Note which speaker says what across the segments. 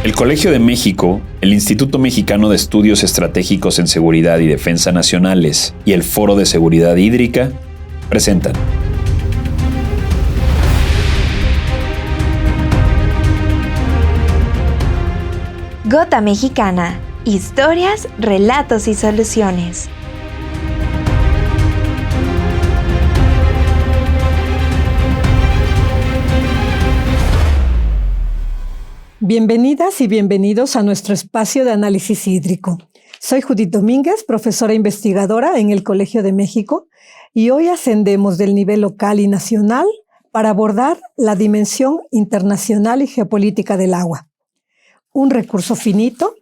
Speaker 1: El Colegio de México, el Instituto Mexicano de Estudios Estratégicos en Seguridad y Defensa Nacionales y el Foro de Seguridad Hídrica presentan
Speaker 2: Gota Mexicana, historias, relatos y soluciones.
Speaker 3: Bienvenidas y bienvenidos a nuestro espacio de análisis hídrico. Soy Judith Domínguez, profesora investigadora en el Colegio de México, y hoy ascendemos del nivel local y nacional para abordar la dimensión internacional y geopolítica del agua. Un recurso finito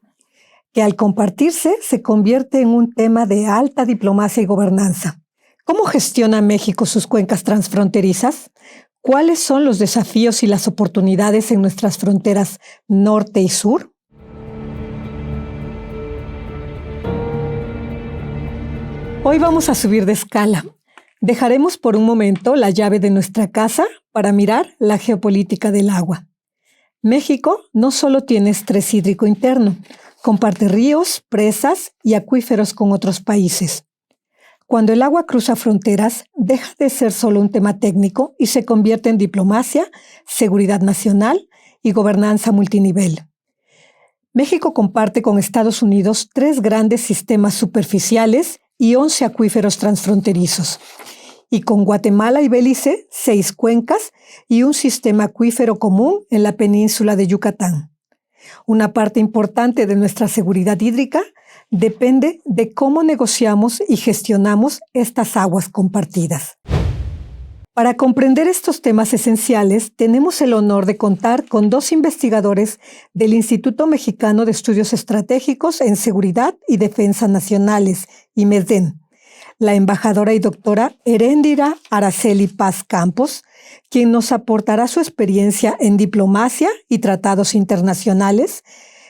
Speaker 3: que al compartirse se convierte en un tema de alta diplomacia y gobernanza. ¿Cómo gestiona México sus cuencas transfronterizas? ¿Cuáles son los desafíos y las oportunidades en nuestras fronteras norte y sur? Hoy vamos a subir de escala. Dejaremos por un momento la llave de nuestra casa para mirar la geopolítica del agua. México no solo tiene estrés hídrico interno, comparte ríos, presas y acuíferos con otros países. Cuando el agua cruza fronteras, deja de ser solo un tema técnico y se convierte en diplomacia, seguridad nacional y gobernanza multinivel. México comparte con Estados Unidos 3 grandes sistemas superficiales y 11 acuíferos transfronterizos, y con Guatemala y Belice 6 cuencas y un sistema acuífero común en la península de Yucatán. Una parte importante de nuestra seguridad hídrica depende de cómo negociamos y gestionamos estas aguas compartidas. Para comprender estos temas esenciales, tenemos el honor de contar con 2 investigadores del Instituto Mexicano de Estudios Estratégicos en Seguridad y Defensa Nacionales, IMESDEN, la embajadora y doctora Heréndira Araceli Paz Campos, quien nos aportará su experiencia en diplomacia y tratados internacionales,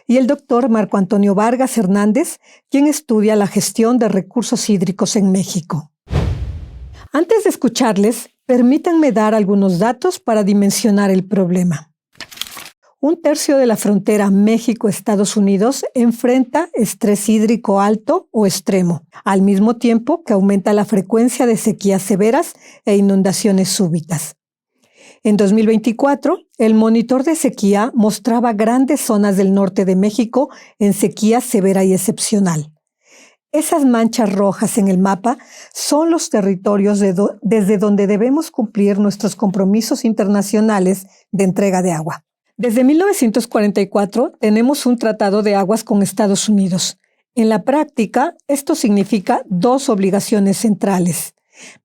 Speaker 3: y el doctor Marco Antonio Vargas Hernández, quien estudia la gestión de recursos hídricos en México. Antes de escucharles, permítanme dar algunos datos para dimensionar el problema. 1/3 de la frontera México-Estados Unidos enfrenta estrés hídrico alto o extremo, al mismo tiempo que aumenta la frecuencia de sequías severas e inundaciones súbitas. En 2024, el monitor de sequía mostraba grandes zonas del norte de México en sequía severa y excepcional. Esas manchas rojas en el mapa son los territorios desde donde debemos cumplir nuestros compromisos internacionales de entrega de agua. Desde 1944 tenemos un tratado de aguas con Estados Unidos. En la práctica, esto significa 2 obligaciones centrales.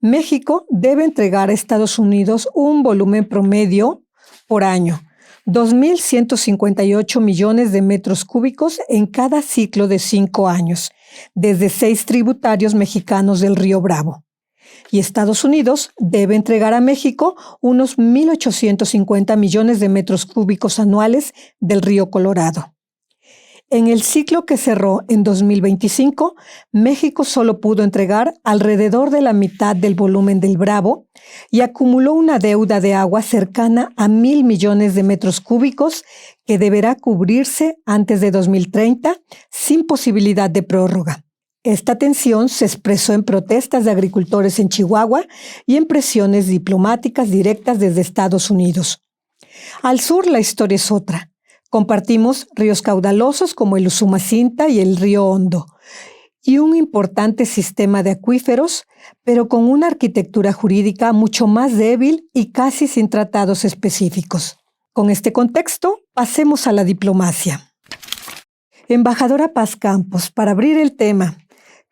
Speaker 3: México debe entregar a Estados Unidos un volumen promedio por año, 2.158 millones de metros cúbicos en cada ciclo de 5 años, desde 6 tributarios mexicanos del río Bravo. Y Estados Unidos debe entregar a México unos 1.850 millones de metros cúbicos anuales del río Colorado. En el ciclo que cerró en 2025, México solo pudo entregar alrededor de la mitad del volumen del Bravo y acumuló una deuda de agua cercana a 1.000 millones de metros cúbicos que deberá cubrirse antes de 2030 sin posibilidad de prórroga. Esta tensión se expresó en protestas de agricultores en Chihuahua y en presiones diplomáticas directas desde Estados Unidos. Al sur la historia es otra. Compartimos ríos caudalosos como el Usumacinta y el río Hondo, y un importante sistema de acuíferos, pero con una arquitectura jurídica mucho más débil y casi sin tratados específicos. Con este contexto, pasemos a la diplomacia. Embajadora Paz Campos, para abrir el tema,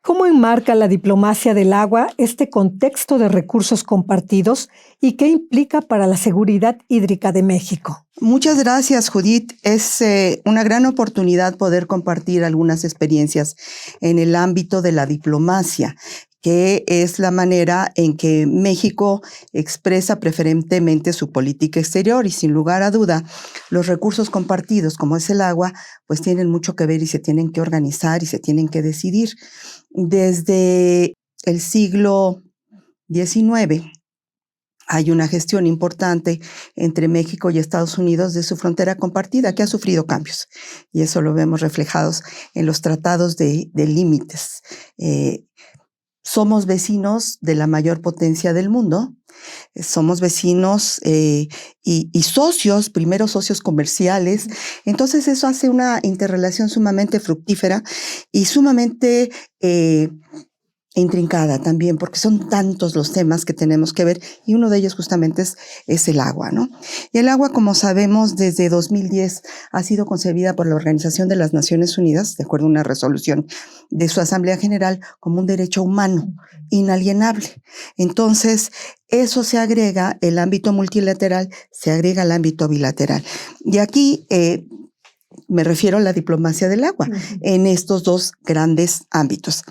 Speaker 3: ¿cómo enmarca la diplomacia del agua este contexto de recursos compartidos y qué implica para la seguridad hídrica de México?
Speaker 4: Muchas gracias, Judith. Es una gran oportunidad poder compartir algunas experiencias en el ámbito de la diplomacia, que es la manera en que México expresa preferentemente su política exterior, y sin lugar a duda, los recursos compartidos, como es el agua, pues tienen mucho que ver y se tienen que organizar y se tienen que decidir. Desde el siglo XIX, hay una gestión importante entre México y Estados Unidos de su frontera compartida, que ha sufrido cambios. Y eso lo vemos reflejados en los tratados de límites. Somos vecinos de la mayor potencia del mundo. Somos vecinos y socios, primero socios comerciales. Entonces eso hace una interrelación sumamente fructífera y sumamente intrincada también, porque son tantos los temas que tenemos que ver y uno de ellos justamente es el agua, ¿no? Y el agua, como sabemos, desde 2010 ha sido concebida por la Organización de las Naciones Unidas, de acuerdo a una resolución de su Asamblea General, como un derecho humano inalienable. Entonces, eso se agrega, el ámbito multilateral se agrega al ámbito bilateral. Y aquí me refiero a la diplomacia del agua en estos dos grandes ámbitos.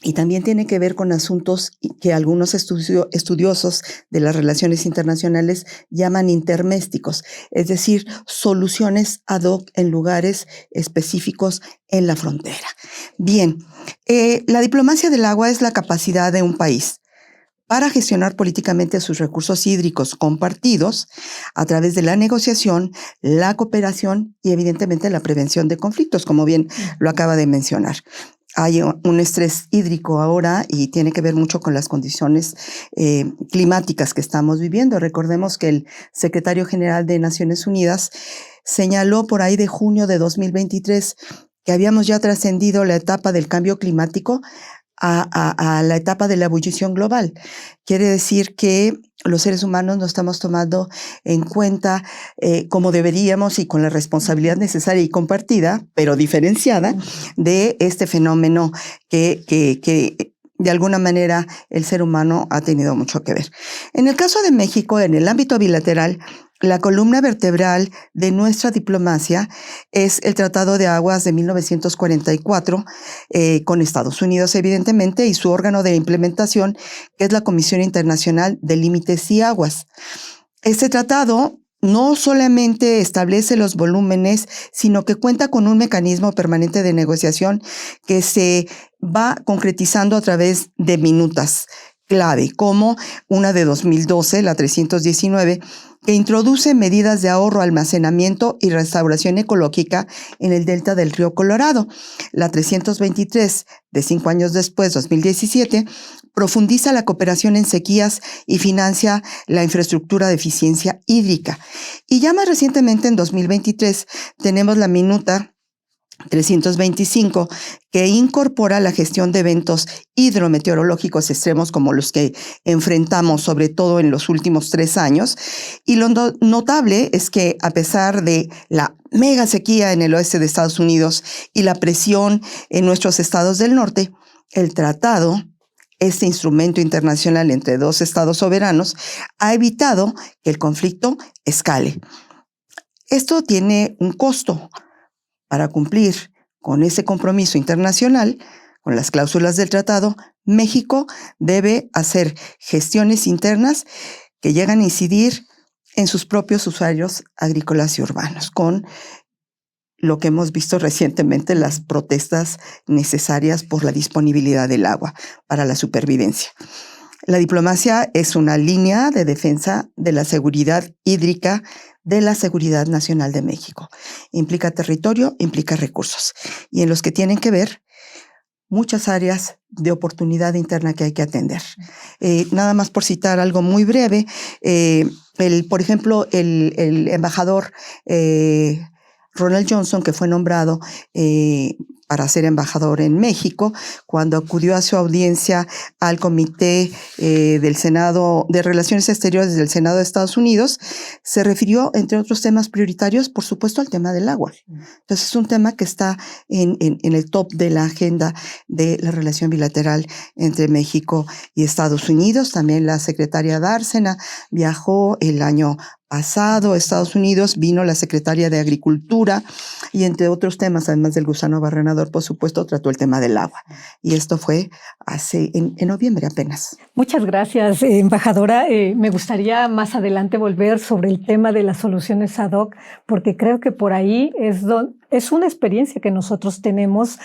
Speaker 4: Y también tiene que ver con asuntos que algunos estudiosos de las relaciones internacionales llaman intermésticos, es decir, soluciones ad hoc en lugares específicos en la frontera. Bien, la diplomacia del agua es la capacidad de un país para gestionar políticamente sus recursos hídricos compartidos a través de la negociación, la cooperación y evidentemente la prevención de conflictos, como bien lo acaba de mencionar. Hay un estrés hídrico ahora y tiene que ver mucho con las condiciones climáticas que estamos viviendo. Recordemos que el secretario general de Naciones Unidas señaló por ahí de junio de 2023 que habíamos ya trascendido la etapa del cambio climático a la etapa de la ebullición global. Quiere decir que los seres humanos no estamos tomando en cuenta como deberíamos y con la responsabilidad necesaria y compartida, pero diferenciada, de este fenómeno que de alguna manera el ser humano ha tenido mucho que ver. En el caso de México, en el ámbito bilateral, la columna vertebral de nuestra diplomacia es el Tratado de Aguas de 1944 con Estados Unidos, evidentemente, y su órgano de implementación, que es la Comisión Internacional de Límites y Aguas. Este tratado no solamente establece los volúmenes, sino que cuenta con un mecanismo permanente de negociación que se va concretizando a través de minutas clave, como una de 2012, la 319, que introduce medidas de ahorro, almacenamiento y restauración ecológica en el delta del río Colorado. La 323, de 5 años después, 2017, profundiza la cooperación en sequías y financia la infraestructura de eficiencia hídrica. Y ya más recientemente, en 2023, tenemos la minuta 325, que incorpora la gestión de eventos hidrometeorológicos extremos como los que enfrentamos, sobre todo en los últimos 3 años. Y lo notable es que a pesar de la mega sequía en el oeste de Estados Unidos y la presión en nuestros estados del norte, el tratado, este instrumento internacional entre 2 estados soberanos, ha evitado que el conflicto escale. Esto tiene un costo. Para cumplir con ese compromiso internacional, con las cláusulas del tratado, México debe hacer gestiones internas que llegan a incidir en sus propios usuarios agrícolas y urbanos, con lo que hemos visto recientemente, las protestas necesarias por la disponibilidad del agua para la supervivencia. La diplomacia es una línea de defensa de la seguridad hídrica, de la seguridad nacional de México. Implica territorio, implica recursos, y en los que tienen que ver muchas áreas de oportunidad interna que hay que atender. Nada más por citar algo muy breve, por ejemplo, el embajador Ronald Johnson, que fue nombrado para ser embajador en México, cuando acudió a su audiencia al Comité del Senado de Relaciones Exteriores del Senado de Estados Unidos, se refirió, entre otros temas prioritarios, por supuesto, al tema del agua. Entonces, es un tema que está en el top de la agenda de la relación bilateral entre México y Estados Unidos. También la secretaria Bárcena viajó el año pasado a Estados Unidos, vino la secretaria de Agricultura y entre otros temas, además del gusano barrenador, por supuesto, trató el tema del agua. Y esto fue en noviembre apenas.
Speaker 3: Muchas gracias, embajadora. Me gustaría más adelante volver sobre el tema de las soluciones ad hoc, porque creo que por ahí es una experiencia que nosotros tenemos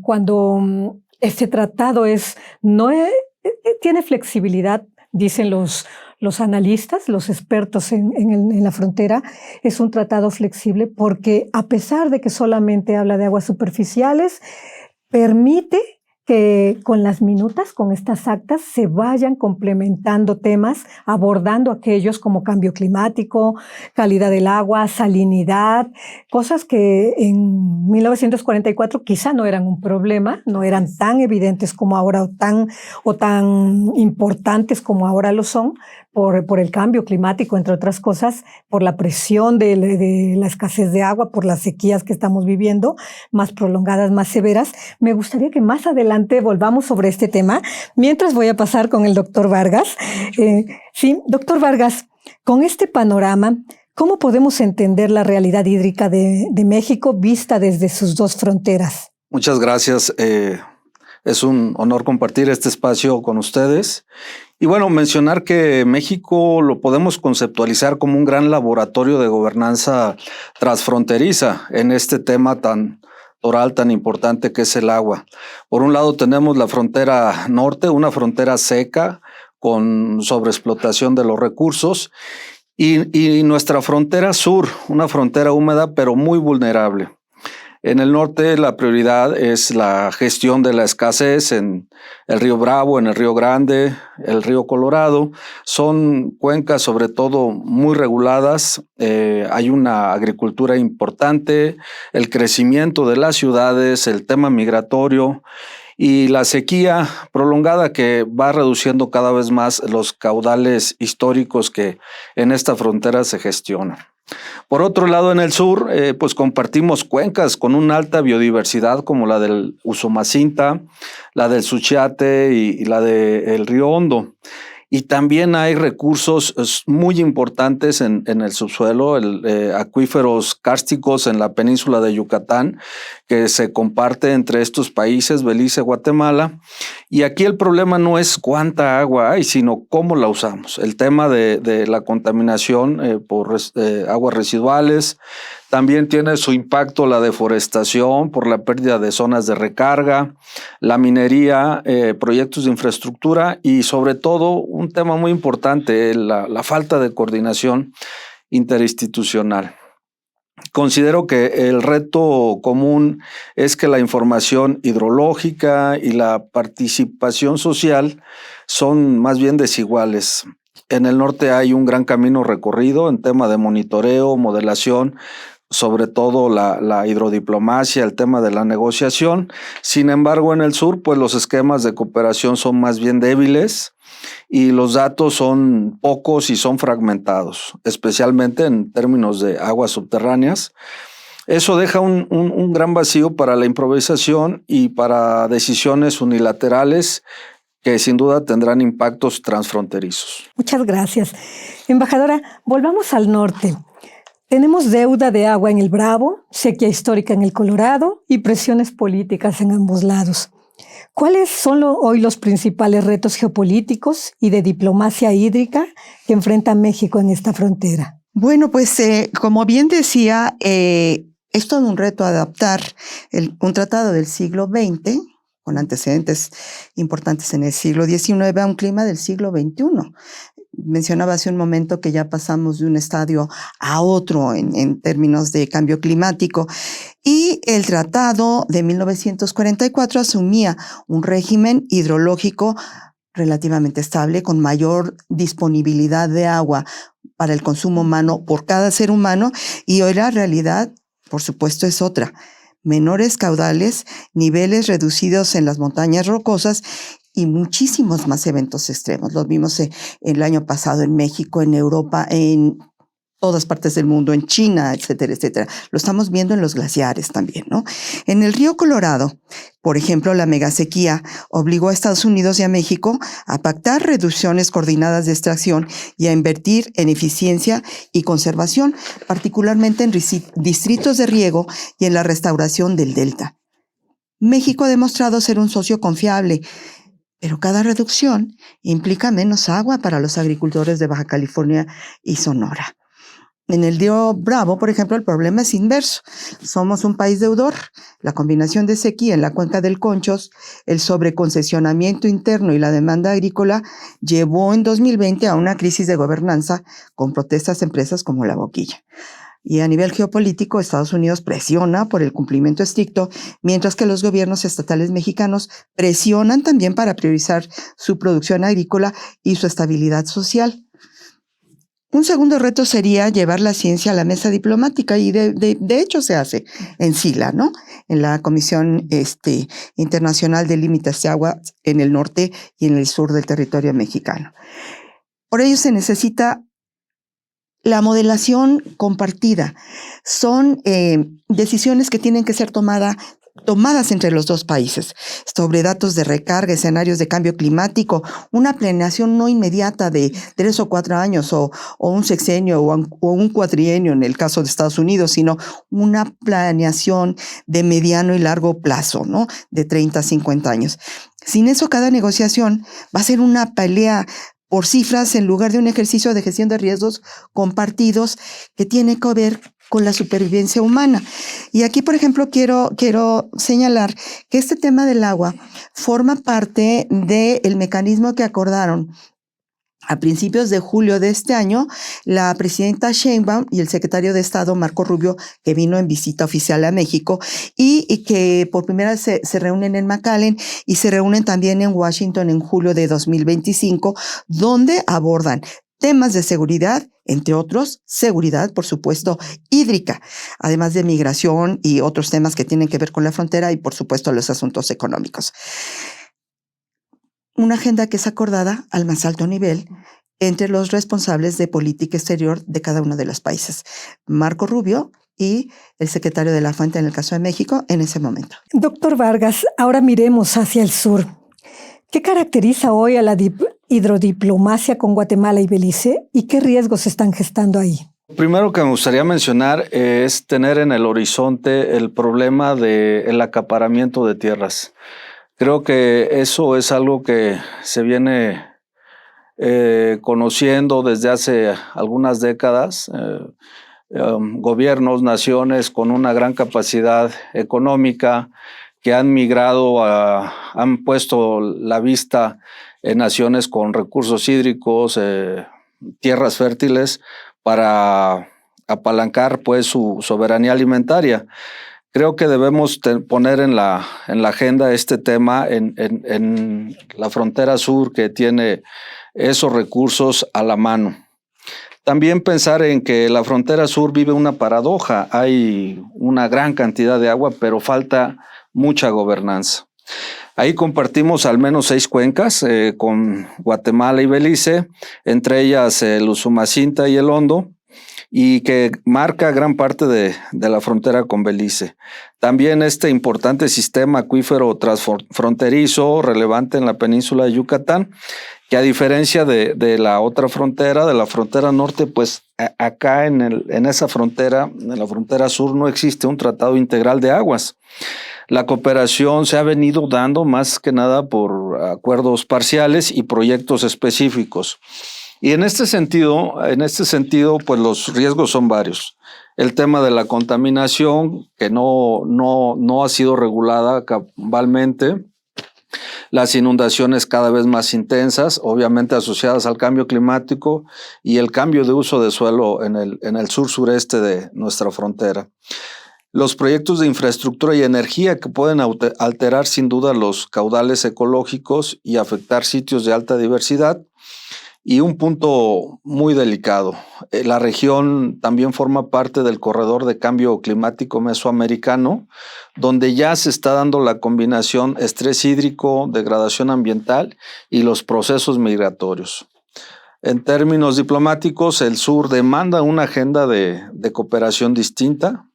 Speaker 3: cuando este tratado tiene flexibilidad dicen los analistas, los expertos en la frontera, es un tratado flexible porque a pesar de que solamente habla de aguas superficiales, permite que con las minutas, con estas actas, se vayan complementando temas, abordando aquellos como cambio climático, calidad del agua, salinidad, cosas que en 1944 quizá no eran un problema, no eran tan evidentes como ahora o tan importantes como ahora lo son, por el cambio climático, entre otras cosas, por la presión de la escasez de agua, por las sequías que estamos viviendo, más prolongadas, más severas. Me gustaría que más adelante volvamos sobre este tema. Mientras voy a pasar con el doctor Vargas. Sí, doctor Vargas, con este panorama, ¿cómo podemos entender la realidad hídrica de México vista desde sus dos fronteras?
Speaker 5: Muchas gracias. Es un honor compartir este espacio con ustedes. Y bueno, mencionar que México lo podemos conceptualizar como un gran laboratorio de gobernanza transfronteriza en este tema tan oral, tan importante que es el agua. Por un lado tenemos la frontera norte, una frontera seca con sobreexplotación de los recursos, y nuestra frontera sur, una frontera húmeda pero muy vulnerable. En el norte la prioridad es la gestión de la escasez en el río Bravo, en el río Grande, el río Colorado. Son cuencas sobre todo muy reguladas, hay una agricultura importante, el crecimiento de las ciudades, el tema migratorio y la sequía prolongada que va reduciendo cada vez más los caudales históricos que en esta frontera se gestionan. Por otro lado, en el sur, pues compartimos cuencas con una alta biodiversidad como la del Usumacinta, la del Suchiate y la del Río Hondo. Y también hay recursos muy importantes en el subsuelo, acuíferos kársticos en la península de Yucatán, que se comparte entre estos países, Belice, Guatemala. Y aquí el problema no es cuánta agua hay, sino cómo la usamos. El tema de la contaminación por aguas residuales. También tiene su impacto la deforestación por la pérdida de zonas de recarga, la minería, proyectos de infraestructura y sobre todo un tema muy importante, la falta de coordinación interinstitucional. Considero que el reto común es que la información hidrológica y la participación social son más bien desiguales. En el norte hay un gran camino recorrido en tema de monitoreo, modelación, sobre todo la hidrodiplomacia, el tema de la negociación. Sin embargo, en el sur, pues los esquemas de cooperación son más bien débiles y los datos son pocos y son fragmentados, especialmente en términos de aguas subterráneas. Eso deja un gran vacío para la improvisación y para decisiones unilaterales que sin duda tendrán impactos transfronterizos.
Speaker 3: Muchas gracias. Embajadora, volvamos al norte. Tenemos deuda de agua en el Bravo, sequía histórica en el Colorado y presiones políticas en ambos lados. ¿Cuáles son hoy los principales retos geopolíticos y de diplomacia hídrica que enfrenta México en esta frontera?
Speaker 4: Bueno, pues como bien decía, es todo un reto adaptar un tratado del siglo XX, con antecedentes importantes en el siglo XIX, a un clima del siglo XXI. Mencionaba hace un momento que ya pasamos de un estadio a otro en términos de cambio climático, y el tratado de 1944 asumía un régimen hidrológico relativamente estable, con mayor disponibilidad de agua para el consumo humano por cada ser humano, y hoy la realidad, por supuesto, es otra. Menores caudales, niveles reducidos en las montañas rocosas y muchísimos más eventos extremos. Los vimos el año pasado en México, en Europa, en todas partes del mundo, en China, etcétera, etcétera. Lo estamos viendo en los glaciares también, ¿no? En el río Colorado, por ejemplo, la megasequía obligó a Estados Unidos y a México a pactar reducciones coordinadas de extracción y a invertir en eficiencia y conservación, particularmente en distritos de riego y en la restauración del delta. México ha demostrado ser un socio confiable, pero cada reducción implica menos agua para los agricultores de Baja California y Sonora. En el río Bravo, por ejemplo, el problema es inverso. Somos un país deudor. La combinación de sequía en la cuenca del Conchos, el sobreconcesionamiento interno y la demanda agrícola llevó en 2020 a una crisis de gobernanza con protestas de empresas como La Boquilla. Y a nivel geopolítico, Estados Unidos presiona por el cumplimiento estricto, mientras que los gobiernos estatales mexicanos presionan también para priorizar su producción agrícola y su estabilidad social. Un segundo reto sería llevar la ciencia a la mesa diplomática y de hecho se hace en SILA, ¿no? En la Comisión Internacional de Límites de Agua en el norte y en el sur del territorio mexicano. Por ello se necesita la modelación compartida. Son decisiones que tienen que ser tomadas entre los dos países, sobre datos de recarga, escenarios de cambio climático, una planeación no inmediata de 3 o 4 años o un sexenio o un cuatrienio en el caso de Estados Unidos, sino una planeación de mediano y largo plazo, ¿no? De 30 a 50 años. Sin eso, cada negociación va a ser una pelea por cifras en lugar de un ejercicio de gestión de riesgos compartidos que tiene que ver con la supervivencia humana. Y aquí, por ejemplo, quiero señalar que este tema del agua forma parte del mecanismo que acordaron a principios de julio de este año la presidenta Sheinbaum y el secretario de Estado Marco Rubio, que vino en visita oficial a México y que por primera vez se reúnen en McAllen y se reúnen también en Washington en julio de 2025, donde abordan temas de seguridad, entre otros, seguridad, por supuesto, hídrica, además de migración y otros temas que tienen que ver con la frontera y, por supuesto, los asuntos económicos. Una agenda que es acordada al más alto nivel entre los responsables de política exterior de cada uno de los países, Marco Rubio y el secretario de la Fuente en el caso de México en ese momento.
Speaker 3: Doctor Vargas, ahora miremos hacia el sur. ¿Qué caracteriza hoy a la hidrodiplomacia con Guatemala y Belice y qué riesgos se están gestando ahí?
Speaker 5: Lo primero que me gustaría mencionar es tener en el horizonte el problema del acaparamiento de tierras. Creo que eso es algo que se viene conociendo desde hace algunas décadas. Gobiernos, naciones con una gran capacidad económica que han migrado, han puesto la vista en naciones con recursos hídricos, tierras fértiles, para apalancar pues su soberanía alimentaria. Creo que debemos poner en la agenda este tema en la frontera sur que tiene esos recursos a la mano. También pensar en que la frontera sur vive una paradoja. Hay una gran cantidad de agua, pero falta mucha gobernanza. Ahí compartimos al menos 6 cuencas con Guatemala y Belice, entre ellas el Usumacinta y el Hondo, y que marca gran parte de la frontera con Belice. También este importante sistema acuífero transfronterizo relevante en la península de Yucatán, que a diferencia de la otra frontera, de la frontera norte, pues acá en esa frontera, en la frontera sur, no existe un tratado integral de aguas. La cooperación se ha venido dando más que nada por acuerdos parciales y proyectos específicos. Y en este sentido, pues los riesgos son varios. El tema de la contaminación, que no ha sido regulada cabalmente. Las inundaciones cada vez más intensas, obviamente asociadas al cambio climático y el cambio de uso de suelo en el sur-sureste de nuestra frontera. Los proyectos de infraestructura y energía que pueden alterar sin duda los caudales ecológicos y afectar sitios de alta diversidad. Y un punto muy delicado, la región también forma parte del corredor de cambio climático mesoamericano, donde ya se está dando la combinación estrés hídrico, degradación ambiental y los procesos migratorios. En términos diplomáticos, el sur demanda una agenda de cooperación distinta,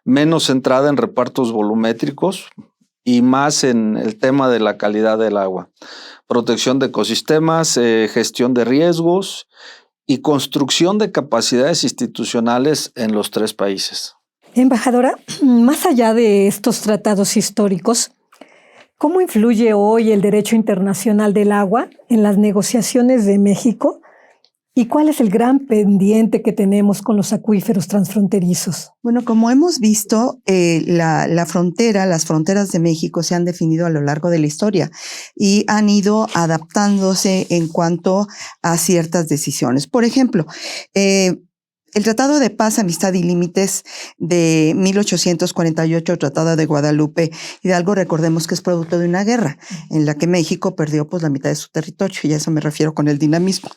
Speaker 5: menos centrada en repartos volumétricos y más en el tema de la calidad del agua. Protección de ecosistemas, gestión de riesgos y construcción de capacidades institucionales en los 3 países.
Speaker 3: Embajadora, más allá de estos tratados históricos, ¿cómo influye hoy el derecho internacional del agua en las negociaciones de México ¿Y cuál es el gran pendiente que tenemos con los acuíferos transfronterizos?
Speaker 4: Bueno, como hemos visto, las fronteras de México se han definido a lo largo de la historia y han ido adaptándose en cuanto a ciertas decisiones. Por ejemplo, el Tratado de Paz, Amistad y Límites de 1848, Tratado de Guadalupe Hidalgo, recordemos que es producto de una guerra en la que México perdió pues la mitad de su territorio, y a eso me refiero con el dinamismo.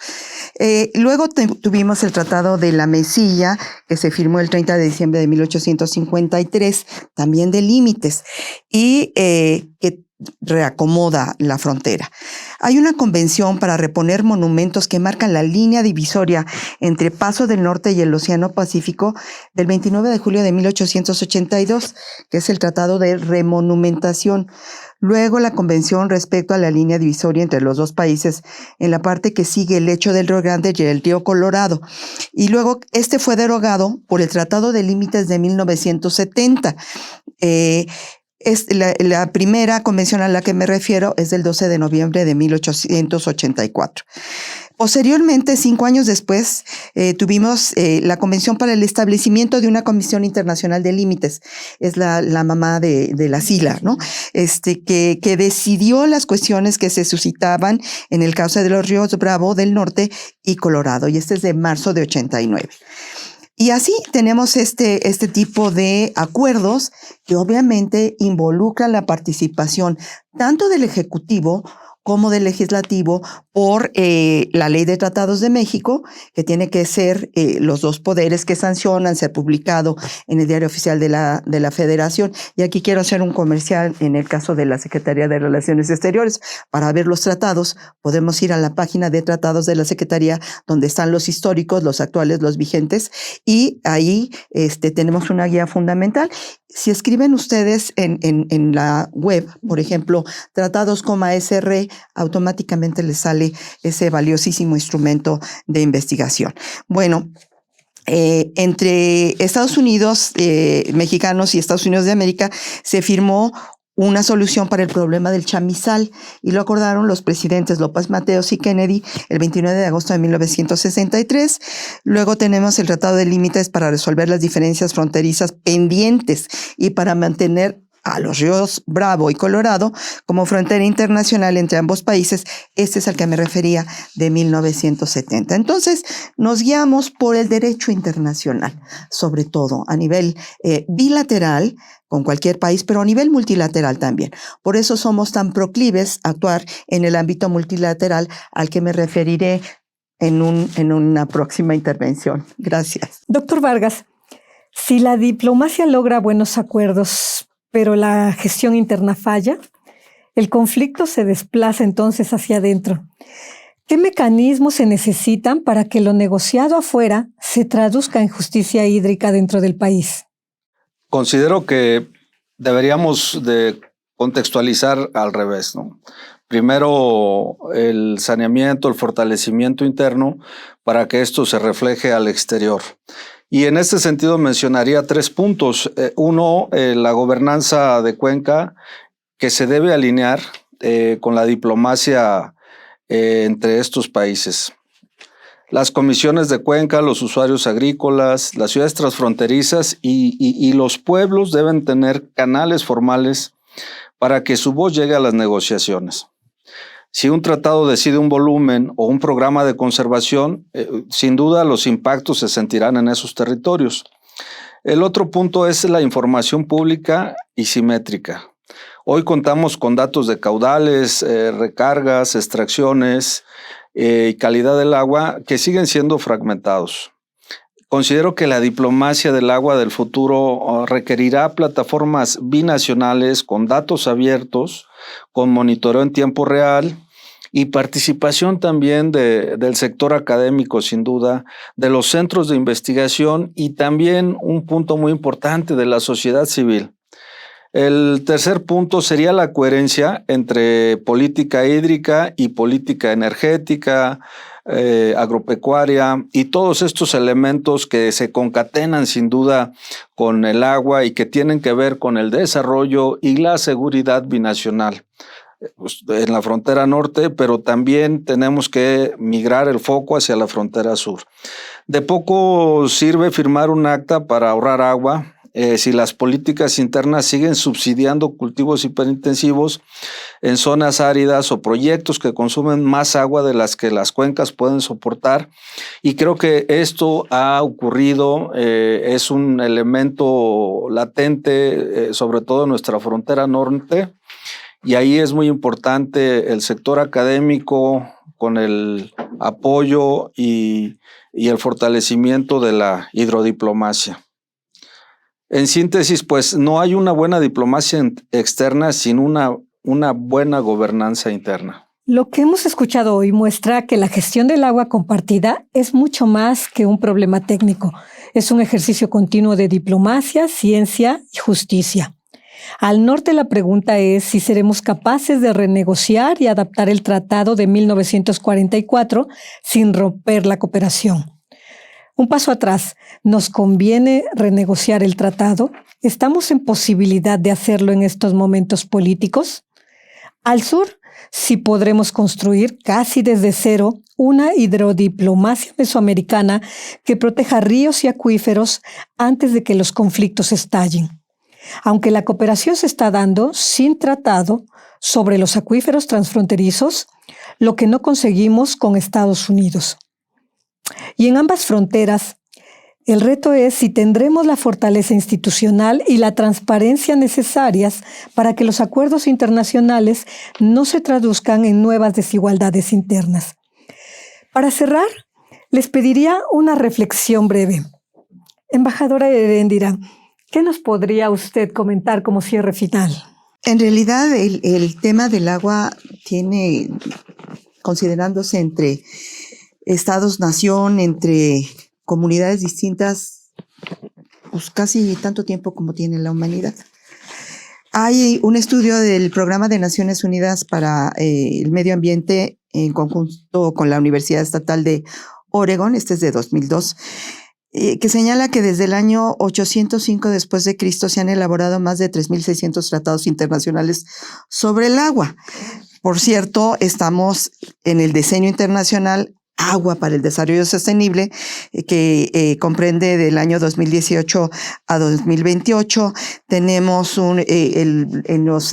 Speaker 4: Luego tuvimos el Tratado de la Mesilla, que se firmó el 30 de diciembre de 1853, también de límites, y que reacomoda la frontera. Hay una convención para reponer monumentos que marcan la línea divisoria entre Paso del Norte y el Océano Pacífico del 29 de julio de 1882, que es el Tratado de Remonumentación. Luego la convención respecto a la línea divisoria entre los dos países en la parte que sigue el lecho del Río Grande y el río Colorado. Y luego este fue derogado por el Tratado de Límites de 1970. La primera convención a la que me refiero es del 12 de noviembre de 1884. Posteriormente, 5 años después, tuvimos la Convención para el Establecimiento de una Comisión Internacional de Límites. Es la mamá de la SILA, ¿no? Que decidió las cuestiones que se suscitaban en el cauce de los ríos Bravo del Norte y Colorado. Y este es de marzo de 89. Y así tenemos este tipo de acuerdos que obviamente involucran la participación tanto del Ejecutivo como del Legislativo por la Ley de Tratados de México, que tiene que ser los dos poderes que sancionan, ser publicado en el Diario Oficial de la Federación. Y aquí quiero hacer un comercial en el caso de la Secretaría de Relaciones Exteriores. Para ver los tratados, podemos ir a la página de tratados de la Secretaría, donde están los históricos, los actuales, los vigentes, y ahí tenemos una guía fundamental. Si escriben ustedes en la web, por ejemplo, tratados.sr, automáticamente les sale ese valiosísimo instrumento de investigación. Bueno, entre Estados Unidos mexicanos y Estados Unidos de América se firmó una solución para el problema del chamizal y lo acordaron los presidentes López Mateos y Kennedy el 29 de agosto de 1963. Luego tenemos el Tratado de Límites para resolver las diferencias fronterizas pendientes y para mantener a los ríos Bravo y Colorado como frontera internacional entre ambos países. Este es al que me refería, de 1970. Entonces, nos guiamos por el derecho internacional, sobre todo a nivel bilateral con cualquier país, pero a nivel multilateral también. Por eso somos tan proclives a actuar en el ámbito multilateral, al que me referiré en una próxima intervención. Gracias.
Speaker 3: Doctor Vargas, si la diplomacia logra buenos acuerdos, pero la gestión interna falla, el conflicto se desplaza entonces hacia adentro. ¿Qué mecanismos se necesitan para que lo negociado afuera se traduzca en justicia hídrica dentro del país?
Speaker 5: Considero que deberíamos de contextualizar al revés, ¿no? Primero el saneamiento, el fortalecimiento interno para que esto se refleje al exterior. Y en este sentido mencionaría 3 puntos. Uno, la gobernanza de Cuenca, que se debe alinear con la diplomacia entre estos países. Las comisiones de Cuenca, los usuarios agrícolas, las ciudades transfronterizas y los pueblos deben tener canales formales para que su voz llegue a las negociaciones. Si un tratado decide un volumen o un programa de conservación, sin duda los impactos se sentirán en esos territorios. El otro punto es la información pública y simétrica. Hoy contamos con datos de caudales, recargas, extracciones y calidad del agua que siguen siendo fragmentados. Considero que la diplomacia del agua del futuro requerirá plataformas binacionales con datos abiertos, con monitoreo en tiempo real y participación también del sector académico, sin duda, de los centros de investigación y también un punto muy importante de la sociedad civil. El tercer punto sería la coherencia entre política hídrica y política energética, agropecuaria y todos estos elementos que se concatenan sin duda con el agua y que tienen que ver con el desarrollo y la seguridad binacional. en la frontera norte, pero también tenemos que migrar el foco hacia la frontera sur. De poco sirve firmar un acta para ahorrar agua si las políticas internas siguen subsidiando cultivos hiperintensivos en zonas áridas o proyectos que consumen más agua de las que las cuencas pueden soportar. Y creo que esto ha ocurrido, es un elemento latente, sobre todo en nuestra frontera norte. Y ahí es muy importante el sector académico con el apoyo y el fortalecimiento de la hidrodiplomacia. En síntesis, pues no hay una buena diplomacia externa sin una buena gobernanza interna.
Speaker 3: Lo que hemos escuchado hoy muestra que la gestión del agua compartida es mucho más que un problema técnico. Es un ejercicio continuo de diplomacia, ciencia y justicia. Al norte la pregunta es si seremos capaces de renegociar y adaptar el tratado de 1944 sin romper la cooperación. Un paso atrás, ¿nos conviene renegociar el tratado? ¿Estamos en posibilidad de hacerlo en estos momentos políticos? Al sur, sí podremos construir casi desde cero una hidrodiplomacia mesoamericana que proteja ríos y acuíferos antes de que los conflictos estallen. Aunque la cooperación se está dando sin tratado sobre los acuíferos transfronterizos, lo que no conseguimos con Estados Unidos. Y en ambas fronteras, el reto es si tendremos la fortaleza institucional y la transparencia necesarias para que los acuerdos internacionales no se traduzcan en nuevas desigualdades internas. Para cerrar, les pediría una reflexión breve. Embajadora Heréndira, ¿qué nos podría usted comentar como cierre final?
Speaker 4: En realidad, el tema del agua tiene, considerándose entre estados-nación, entre comunidades distintas, pues casi tanto tiempo como tiene la humanidad. Hay un estudio del Programa de Naciones Unidas para el Medio Ambiente en conjunto con la Universidad Estatal de Oregon, este es de 2002, que señala que desde el año 805 después de Cristo se han elaborado más de 3.600 tratados internacionales sobre el agua. Por cierto, estamos en el Decenio Internacional Agua para el Desarrollo Sostenible, que comprende del año 2018 a 2028. Tenemos en los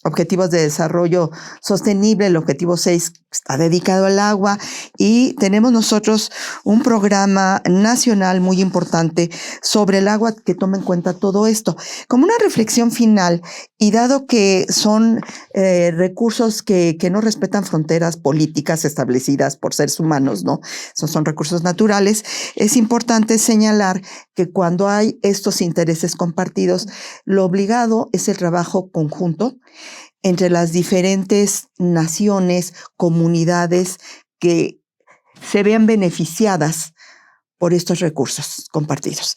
Speaker 4: Objetivos de Desarrollo Sostenible, el objetivo 6 está dedicado al agua, y tenemos nosotros un programa nacional muy importante sobre el agua que toma en cuenta todo esto. Como una reflexión final, y dado que son recursos que no respetan fronteras políticas establecidas por seres humanos, ¿no? Son recursos naturales, es importante señalar que cuando hay estos intereses compartidos, lo obligado es el trabajo conjunto entre las diferentes naciones, comunidades que se vean beneficiadas por estos recursos compartidos.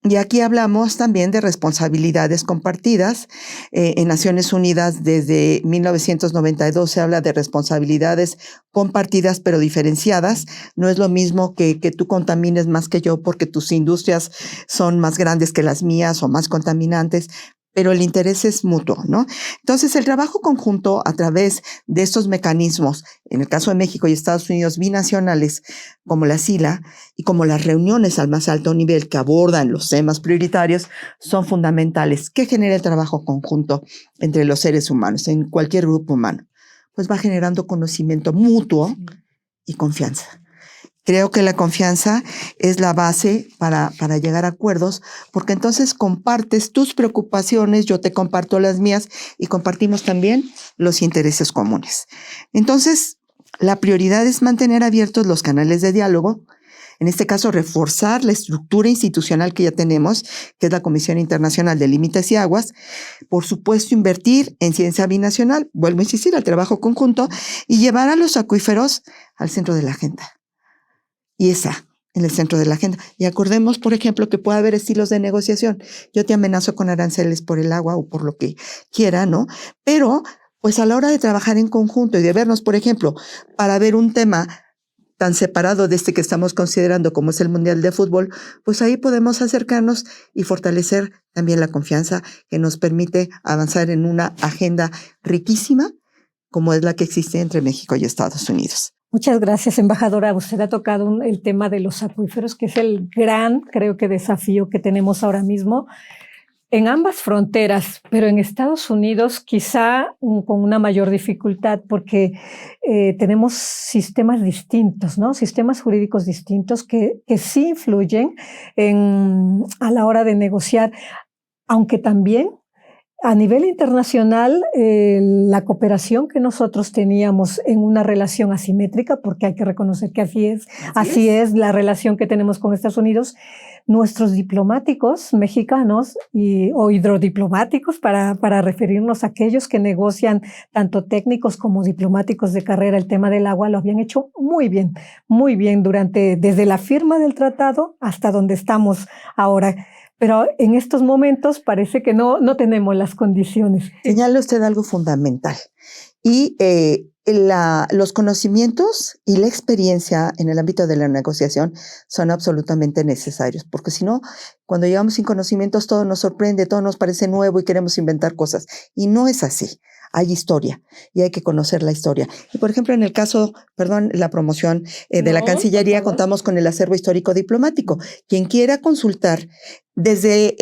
Speaker 4: Y aquí hablamos también de responsabilidades compartidas. En Naciones Unidas desde 1992 se habla de responsabilidades compartidas pero diferenciadas. No es lo mismo que tú contamines más que yo porque tus industrias son más grandes que las mías o más contaminantes, pero el interés es mutuo, ¿no? Entonces, el trabajo conjunto a través de estos mecanismos, en el caso de México y Estados Unidos, binacionales, como la SILA y como las reuniones al más alto nivel que abordan los temas prioritarios, son fundamentales. ¿Qué genera el trabajo conjunto entre los seres humanos, en cualquier grupo humano? Pues va generando conocimiento mutuo y confianza. Creo que la confianza es la base para llegar a acuerdos, porque entonces compartes tus preocupaciones, yo te comparto las mías y compartimos también los intereses comunes. Entonces, la prioridad es mantener abiertos los canales de diálogo, en este caso reforzar la estructura institucional que ya tenemos, que es la Comisión Internacional de Límites y Aguas, por supuesto invertir en ciencia binacional, vuelvo a insistir, al trabajo conjunto, y llevar a los acuíferos al centro de la agenda. Y esa en el centro de la agenda. Y acordemos, por ejemplo, que puede haber estilos de negociación. Yo te amenazo con aranceles por el agua o por lo que quiera, ¿no? Pero, pues a la hora de trabajar en conjunto y de vernos, por ejemplo, para ver un tema tan separado de este que estamos considerando como es el Mundial de Fútbol, pues ahí podemos acercarnos y fortalecer también la confianza que nos permite avanzar en una agenda riquísima como es la que existe entre México y Estados Unidos.
Speaker 3: Muchas gracias, embajadora. Usted ha tocado el tema de los acuíferos, que es el gran, creo que, desafío que tenemos ahora mismo en ambas fronteras, pero en Estados Unidos quizá con una mayor dificultad porque tenemos sistemas distintos, ¿no? Sistemas jurídicos distintos que sí influyen a la hora de negociar, aunque también a nivel internacional, la cooperación que nosotros teníamos en una relación asimétrica, porque hay que reconocer que así es la relación que tenemos con Estados Unidos, nuestros diplomáticos mexicanos o hidrodiplomáticos, para referirnos a aquellos que negocian tanto técnicos como diplomáticos de carrera el tema del agua, lo habían hecho muy bien desde la firma del tratado hasta donde estamos ahora. Pero en estos momentos parece que no tenemos las condiciones.
Speaker 4: Señala usted algo fundamental. Y los conocimientos y la experiencia en el ámbito de la negociación son absolutamente necesarios, porque si no, cuando llegamos sin conocimientos, todo nos sorprende, todo nos parece nuevo y queremos inventar cosas. Y no es así. Hay historia y hay que conocer la historia. Y por ejemplo, en el caso, la promoción de la Cancillería, contamos con el acervo histórico diplomático. Quien quiera consultar desde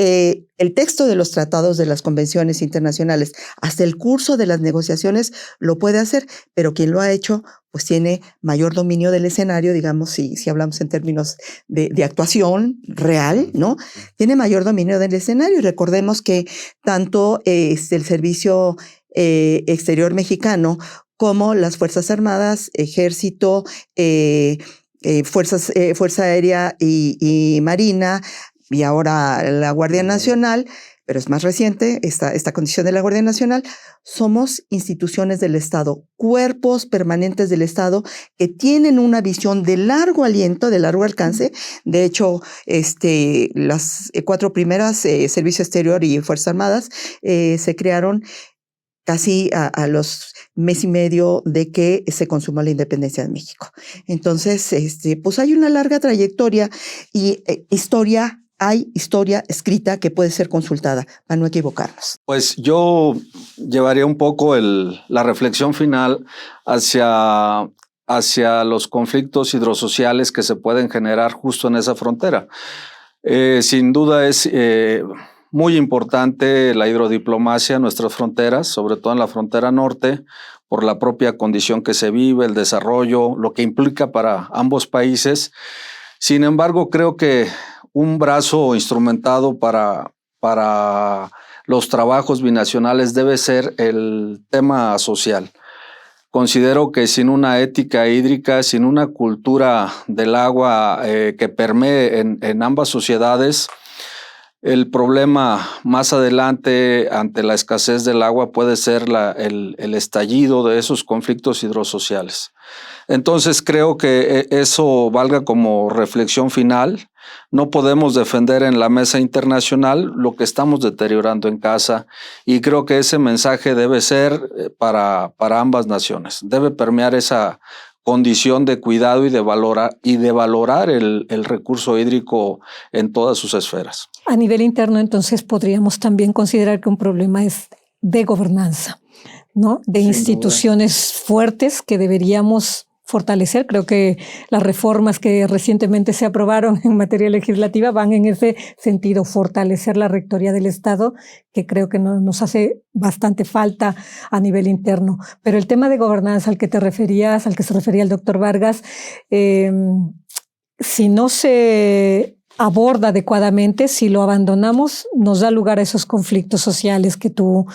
Speaker 4: el texto de los tratados de las convenciones internacionales hasta el curso de las negociaciones lo puede hacer, pero quien lo ha hecho pues tiene mayor dominio del escenario, digamos, si hablamos en términos de actuación real, ¿no? Tiene mayor dominio del escenario. Y recordemos que tanto el servicio exterior mexicano como las Fuerzas Armadas, Ejército, Fuerza Aérea y Marina, y ahora la Guardia Nacional, pero es más reciente esta condición de la Guardia Nacional, somos instituciones del Estado, cuerpos permanentes del Estado que tienen una visión de largo aliento, de largo alcance. De hecho, las 4 primeras, Servicio Exterior y Fuerzas Armadas, se crearon casi a los mes y medio de que se consumó la independencia de México. Entonces, pues hay una larga trayectoria y hay historia escrita que puede ser consultada para no equivocarnos.
Speaker 5: Pues yo llevaría un poco la reflexión final hacia los conflictos hidrosociales que se pueden generar justo en esa frontera. Sin duda es muy importante la hidrodiplomacia en nuestras fronteras, sobre todo en la frontera norte, por la propia condición que se vive, el desarrollo, lo que implica para ambos países. Sin embargo, creo que un brazo instrumentado para los trabajos binacionales debe ser el tema social. Considero que sin una ética hídrica, sin una cultura del agua que permee en ambas sociedades, el problema más adelante ante la escasez del agua puede ser el estallido de esos conflictos hidrosociales. Entonces creo que eso valga como reflexión final. No podemos defender en la mesa internacional lo que estamos deteriorando en casa, y creo que ese mensaje debe ser para ambas naciones. Debe permear esa condición de cuidado y de valorar el recurso hídrico en todas sus esferas.
Speaker 3: A nivel interno, entonces, podríamos también considerar que un problema es de gobernanza, ¿no? De instituciones fuertes que deberíamos fortalecer. Creo que las reformas que recientemente se aprobaron en materia legislativa van en ese sentido, fortalecer la Rectoría del Estado, que creo que nos hace bastante falta a nivel interno. Pero el tema de gobernanza al que te referías, al que se refería el doctor Vargas, si no se aborda adecuadamente, si lo abandonamos, nos da lugar a esos conflictos sociales que tú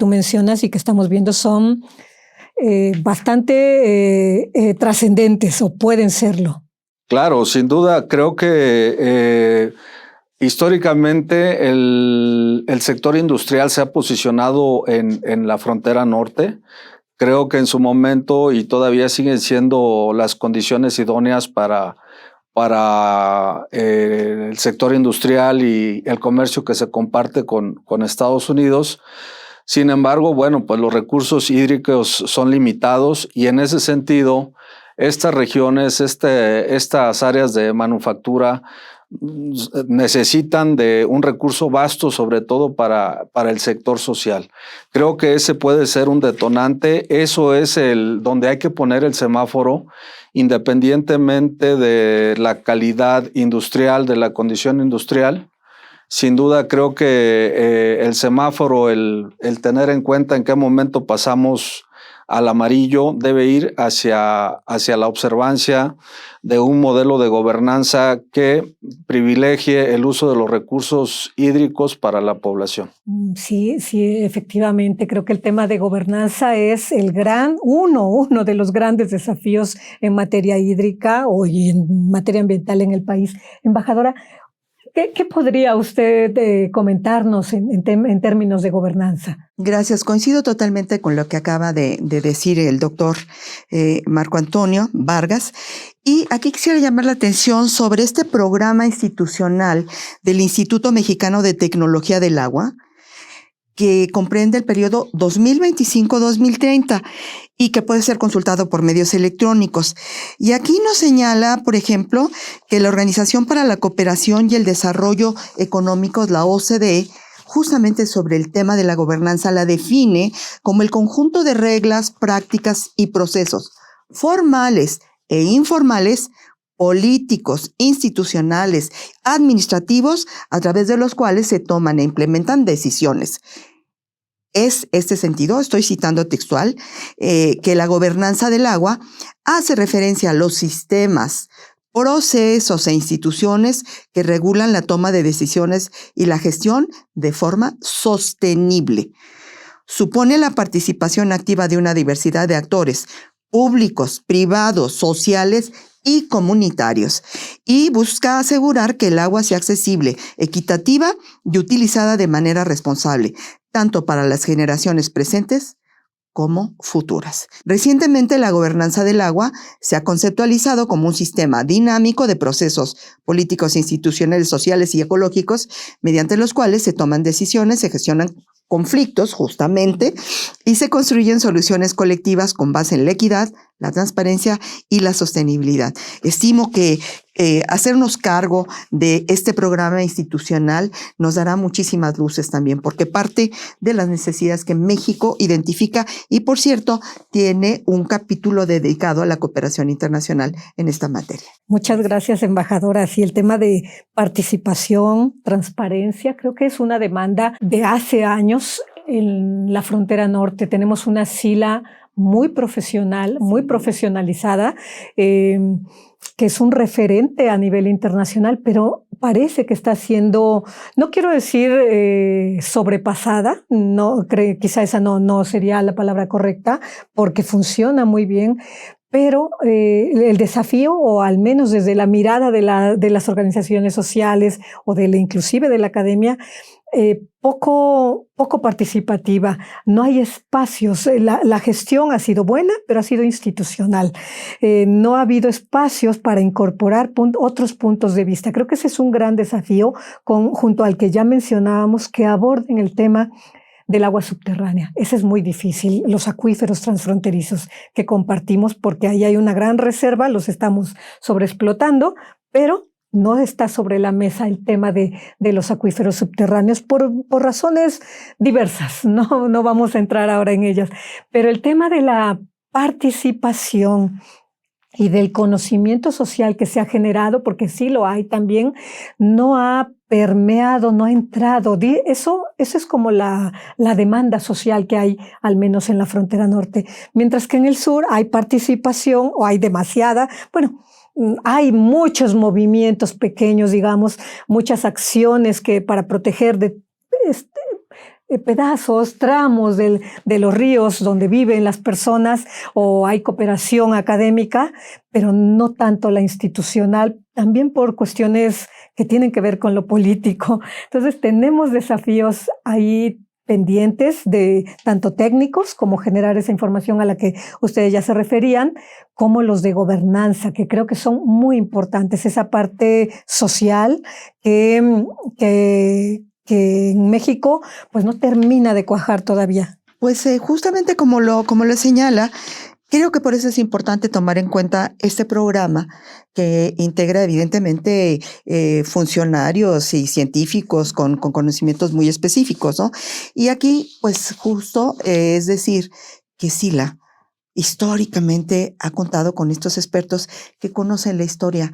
Speaker 3: mencionas y que estamos viendo son bastante trascendentes, o pueden serlo.
Speaker 5: Claro, sin duda, creo que históricamente el sector industrial se ha posicionado en la frontera norte. Creo que en su momento, y todavía siguen siendo las condiciones idóneas para el sector industrial y el comercio que se comparte con Estados Unidos. Sin embargo, bueno, pues los recursos hídricos son limitados, y en ese sentido, estas regiones, estas áreas de manufactura necesitan de un recurso vasto, sobre todo para el sector social. Creo que ese puede ser un detonante. Eso es donde hay que poner el semáforo, independientemente de la calidad industrial, de la condición industrial. Sin duda creo que el semáforo, el tener en cuenta en qué momento pasamos al amarillo, debe ir hacia la observancia de un modelo de gobernanza que privilegie el uso de los recursos hídricos para la población.
Speaker 3: Sí, efectivamente. Creo que el tema de gobernanza es uno de los grandes desafíos en materia hídrica y en materia ambiental en el país. Embajadora, ¿qué podría usted comentarnos en términos de gobernanza?
Speaker 4: Gracias. Coincido totalmente con lo que acaba de decir el doctor Marco Antonio Vargas. Y aquí quisiera llamar la atención sobre este programa institucional del Instituto Mexicano de Tecnología del Agua, que comprende el periodo 2025-2030 y que puede ser consultado por medios electrónicos. Y aquí nos señala, por ejemplo, que la Organización para la Cooperación y el Desarrollo Económicos, la OCDE, justamente sobre el tema de la gobernanza, la define como el conjunto de reglas, prácticas y procesos formales e informales, políticos, institucionales, administrativos, a través de los cuales se toman e implementan decisiones. Es este sentido, estoy citando textual, que la gobernanza del agua hace referencia a los sistemas, procesos e instituciones que regulan la toma de decisiones y la gestión de forma sostenible. Supone la participación activa de una diversidad de actores públicos, privados, sociales y comunitarios, y busca asegurar que el agua sea accesible, equitativa y utilizada de manera responsable, tanto para las generaciones presentes como futuras. Recientemente, la gobernanza del agua se ha conceptualizado como un sistema dinámico de procesos políticos, institucionales, sociales y ecológicos, mediante los cuales se toman decisiones, se gestionan conflictos, justamente, y se construyen soluciones colectivas con base en la equidad, la transparencia y la sostenibilidad. Estimo que hacernos cargo de este programa institucional nos dará muchísimas luces también, porque parte de las necesidades que México identifica y, por cierto, tiene un capítulo dedicado a la cooperación internacional en esta materia.
Speaker 3: Muchas gracias, embajadora. Sí, el tema de participación, transparencia, creo que es una demanda de hace años en la frontera norte. Tenemos una SILA muy profesional, muy profesionalizada, que es un referente a nivel internacional, pero parece que está siendo, no quiero decir sobrepasada, quizá esa no sería la palabra correcta, porque funciona muy bien, pero el desafío, o al menos desde la mirada de las organizaciones sociales o inclusive de la academia, poco participativa. No hay espacios. La gestión ha sido buena, pero ha sido institucional. No ha habido espacios para incorporar otros puntos de vista. Creo que ese es un gran desafío junto al que ya mencionábamos, que aborden el tema del agua subterránea. Ese es muy difícil. Los acuíferos transfronterizos que compartimos, porque ahí hay una gran reserva, los estamos sobreexplotando, pero no está sobre la mesa el tema de los acuíferos subterráneos por razones diversas. No vamos a entrar ahora en ellas. Pero el tema de la participación y del conocimiento social que se ha generado, porque sí lo hay también, no ha permeado, no ha entrado. Eso es como la demanda social que hay, al menos en la frontera norte. Mientras que en el sur hay participación, o hay demasiada. Bueno, hay muchos movimientos pequeños, digamos, muchas acciones para proteger de pedazos, tramos de los ríos donde viven las personas, o hay cooperación académica, pero no tanto la institucional, también por cuestiones que tienen que ver con lo político. Entonces tenemos desafíos ahí pendientes, de tanto técnicos como generar esa información a la que ustedes ya se referían, como los de gobernanza, que creo que son muy importantes, esa parte social que en México pues no termina de cuajar todavía.
Speaker 4: Pues justamente como lo señala, Creo que por eso es importante tomar en cuenta este programa que integra evidentemente funcionarios y científicos con conocimientos muy específicos, ¿no? Y aquí, pues justo es decir que SILA históricamente ha contado con estos expertos que conocen la historia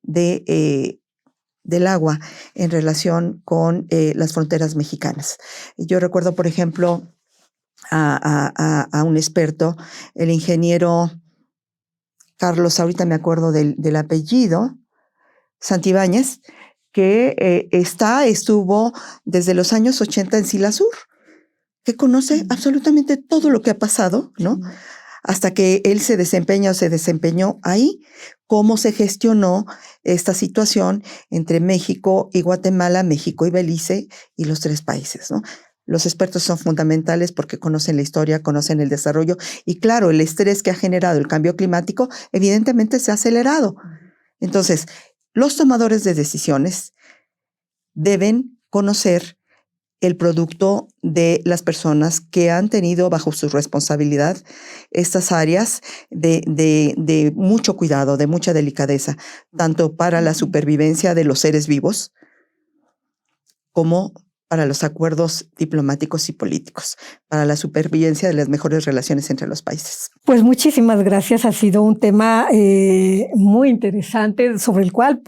Speaker 4: del agua en relación con las fronteras mexicanas. Yo recuerdo, por ejemplo, a un experto, el ingeniero Carlos, ahorita me acuerdo del apellido, Santibáñez, que estuvo desde los años 80 en Sila Sur, que conoce absolutamente todo lo que ha pasado, ¿no? Hasta que él se desempeñó ahí, cómo se gestionó esta situación entre México y Guatemala, México y Belice y los 3 países, ¿no? Los expertos son fundamentales porque conocen la historia, conocen el desarrollo y claro, el estrés que ha generado el cambio climático evidentemente se ha acelerado. Entonces, los tomadores de decisiones deben conocer el producto de las personas que han tenido bajo su responsabilidad estas áreas de mucho cuidado, de mucha delicadeza, tanto para la supervivencia de los seres vivos como para los acuerdos diplomáticos y políticos, para la supervivencia de las mejores relaciones entre los países.
Speaker 3: Pues muchísimas gracias. Ha sido un tema muy interesante sobre el cual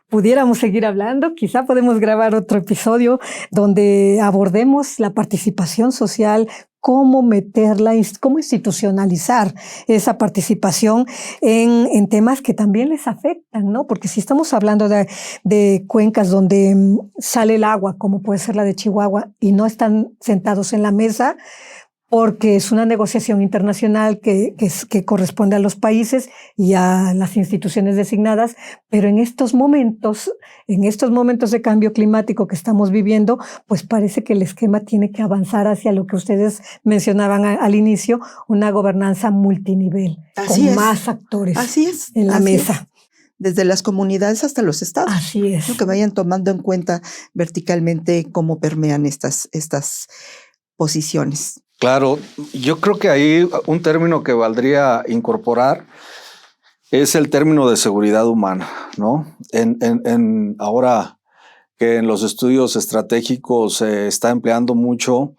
Speaker 3: pudiéramos seguir hablando. Quizá podemos grabar otro episodio donde abordemos la participación social, cómo meterla, cómo institucionalizar esa participación en temas que también les afectan, ¿no? Porque si estamos hablando de cuencas donde sale el agua, como puede ser la de Chihuahua, y no están sentados en la mesa, porque es una negociación internacional que corresponde a los países y a las instituciones designadas, pero en estos momentos de cambio climático que estamos viviendo, pues parece que el esquema tiene que avanzar hacia lo que ustedes mencionaban al inicio, una gobernanza multinivel, con más actores en la mesa.
Speaker 4: Desde las comunidades hasta los estados.
Speaker 3: Así es.
Speaker 4: Que vayan tomando en cuenta verticalmente cómo permean estas posiciones.
Speaker 5: Claro, yo creo que ahí un término que valdría incorporar es el término de seguridad humana, ¿no? Ahora que en los estudios estratégicos se está empleando mucho,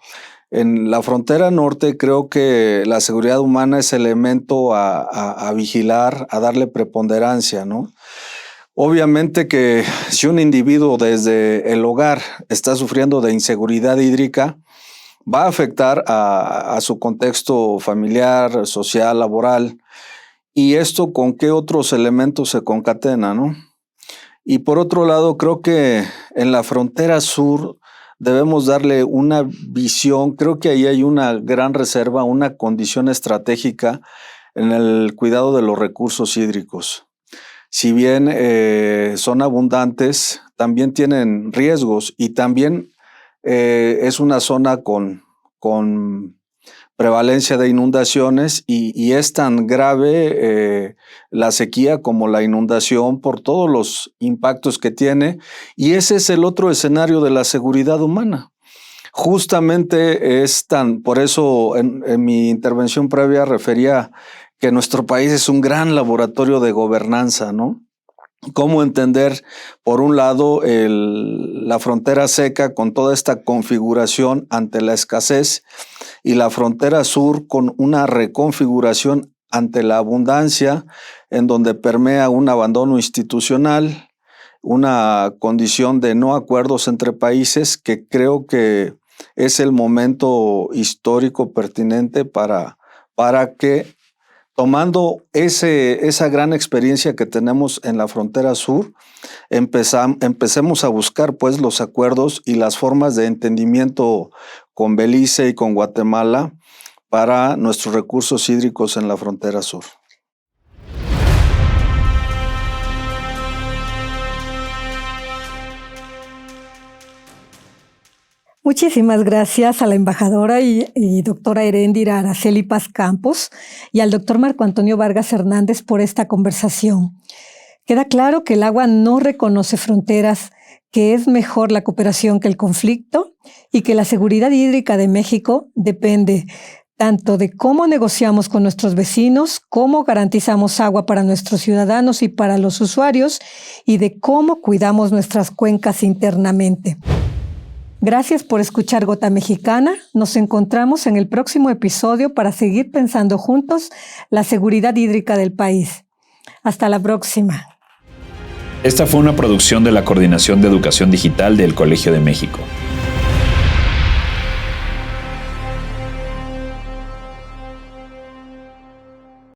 Speaker 5: en la frontera norte creo que la seguridad humana es elemento a vigilar, a darle preponderancia, ¿no? Obviamente que si un individuo desde el hogar está sufriendo de inseguridad hídrica, va a afectar a su contexto familiar, social, laboral. ¿Y esto con qué otros elementos se concatena, no? Y por otro lado, creo que en la frontera sur debemos darle una visión. Creo que ahí hay una gran reserva, una condición estratégica en el cuidado de los recursos hídricos. Si bien son abundantes, también tienen riesgos y también es una zona con prevalencia de inundaciones y es tan grave la sequía como la inundación por todos los impactos que tiene, y ese es el otro escenario de la seguridad humana. Justamente por eso en mi intervención previa refería que nuestro país es un gran laboratorio de gobernanza, ¿no? Cómo entender, por un lado, la frontera seca con toda esta configuración ante la escasez y la frontera sur con una reconfiguración ante la abundancia, en donde permea un abandono institucional, una condición de no acuerdos entre países, que creo que es el momento histórico pertinente para que, tomando esa gran experiencia que tenemos en la frontera sur, empecemos a buscar pues los acuerdos y las formas de entendimiento con Belice y con Guatemala para nuestros recursos hídricos en la frontera sur.
Speaker 3: Muchísimas gracias a la embajadora y doctora Heréndira Araceli Paz Campos y al doctor Marco Antonio Vargas Hernández por esta conversación. Queda claro que el agua no reconoce fronteras, que es mejor la cooperación que el conflicto y que la seguridad hídrica de México depende tanto de cómo negociamos con nuestros vecinos, cómo garantizamos agua para nuestros ciudadanos y para los usuarios, y de cómo cuidamos nuestras cuencas internamente. Gracias por escuchar Gota Mexicana. Nos encontramos en el próximo episodio para seguir pensando juntos la seguridad hídrica del país. Hasta la próxima.
Speaker 1: Esta fue una producción de la Coordinación de Educación Digital del Colegio de México.